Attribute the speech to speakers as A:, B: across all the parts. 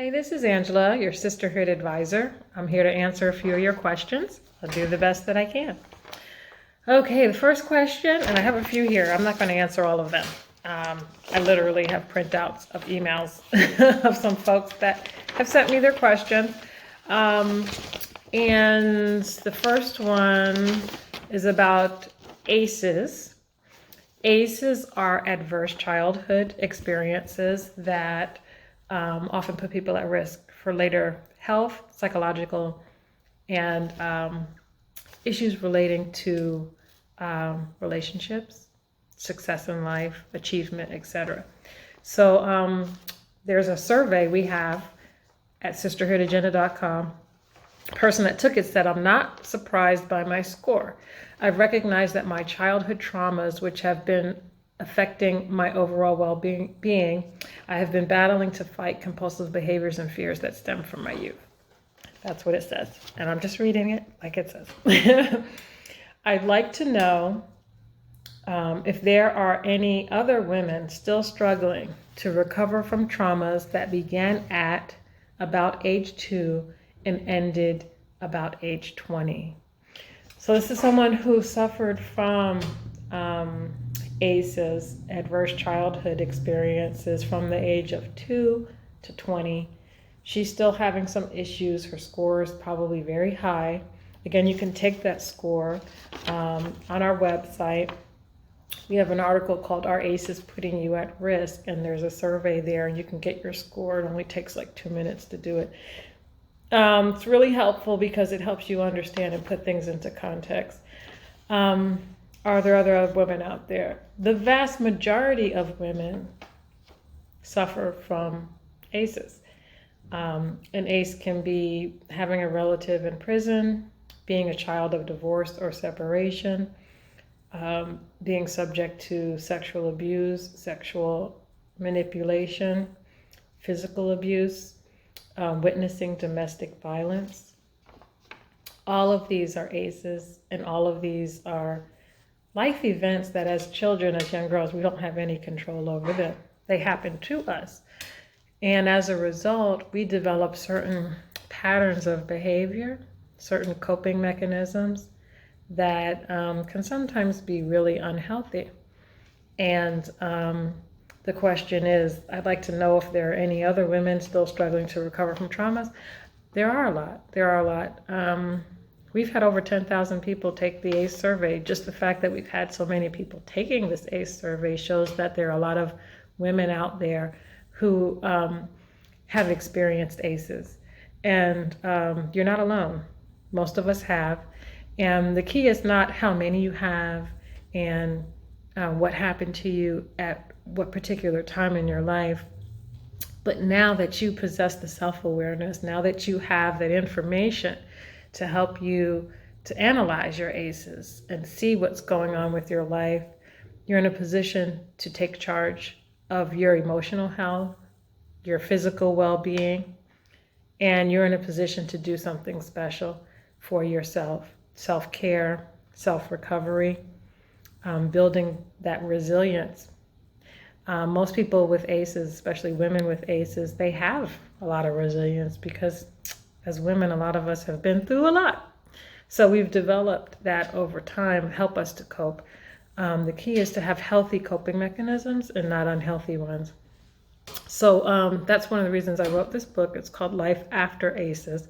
A: Hi, this is Angela, your Sisterhood advisor. I'm here to answer a few of your questions. I'll do the best that I can. Okay, the first question, and I have a few here. I'm not going to answer all of them. I literally have printouts of emails of some folks that have sent me their questions. And the first one is about ACEs. ACEs are adverse childhood experiences that often put people at risk for later health, psychological, and issues relating to relationships, success in life, achievement, etc. So there's a survey we have at sisterhoodagenda.com. The person that took it said, "I'm not surprised by my score. I've recognized that my childhood traumas, which have been affecting my overall well-being, I have been battling to fight compulsive behaviors and fears that stem from my youth." That's what it says. And I'm just reading it like it says. I'd like to know if there are any other women still struggling to recover from traumas that began at about age 2 and ended about age 20. So this is someone who suffered from ACEs, adverse childhood experiences, from the age of 2 to 20. She's still having some issues. Her score is probably very high. Again, you can take that score on our website. We have an article called "Are ACEs Putting You at Risk?" and there's a survey there, and you can get your score. It only takes like 2 minutes to do it. It's really helpful because it helps you understand and put things into context. Are there other women out there? The vast majority of women suffer from ACEs. An ACE can be having a relative in prison, being a child of divorce or separation, being subject to sexual abuse, sexual manipulation, physical abuse, witnessing domestic violence. All of these are ACEs, and all of these are life events that as children, as young girls, we don't have any control over them. They happen to us. And as a result, we develop certain patterns of behavior, certain coping mechanisms that can sometimes be really unhealthy. And the question is, I'd like to know if there are any other women still struggling to recover from traumas. There are a lot. We've had over 10,000 people take the ACE survey. Just the fact that we've had so many people taking this ACE survey shows that there are a lot of women out there who have experienced ACEs. And you're not alone. Most of us have. And the key is not how many you have and what happened to you at what particular time in your life. But now that you possess the self-awareness, now that you have that information to help you to analyze your ACEs and see what's going on with your life, you're in a position to take charge of your emotional health, your physical well-being, and you're in a position to do something special for yourself. Self-care, self-recovery, building that resilience. Most people with ACEs, especially women with ACEs, they have a lot of resilience because as women, a lot of us have been through a lot. So we've developed that over time, help us to cope. The key is to have healthy coping mechanisms and not unhealthy ones. So that's one of the reasons I wrote this book. It's called Life After ACEs,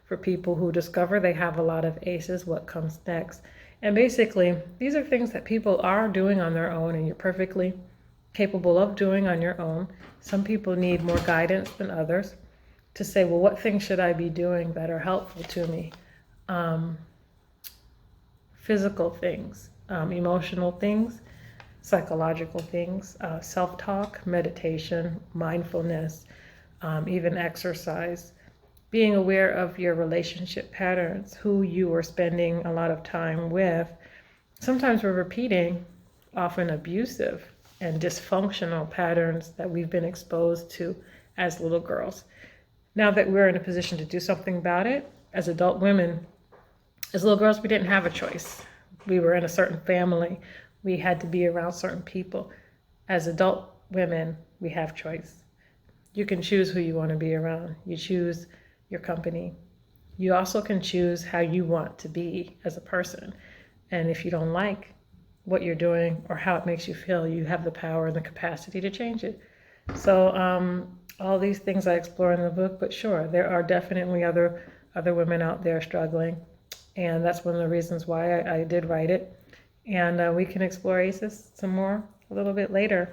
A: for people who discover they have a lot of ACEs, what comes next. And basically, these are things that people are doing on their own and you're perfectly capable of doing on your own. Some people need more guidance than others to say, well, what things should I be doing that are helpful to me? Physical things, emotional things, psychological things, self-talk, meditation, mindfulness, even exercise. Being aware of your relationship patterns, who you are spending a lot of time with. Sometimes we're repeating often abusive and dysfunctional patterns that we've been exposed to as little girls. Now that we're in a position to do something about it, as adult women, as little girls, we didn't have a choice. We were in a certain family. We had to be around certain people. As adult women, we have choice. You can choose who you want to be around. You choose your company. You also can choose how you want to be as a person. And if you don't like what you're doing or how it makes you feel, you have the power and the capacity to change it. So all these things I explore in the book, but sure, there are definitely other women out there struggling. And that's one of the reasons why I did write it. And we can explore ACEs some more a little bit later.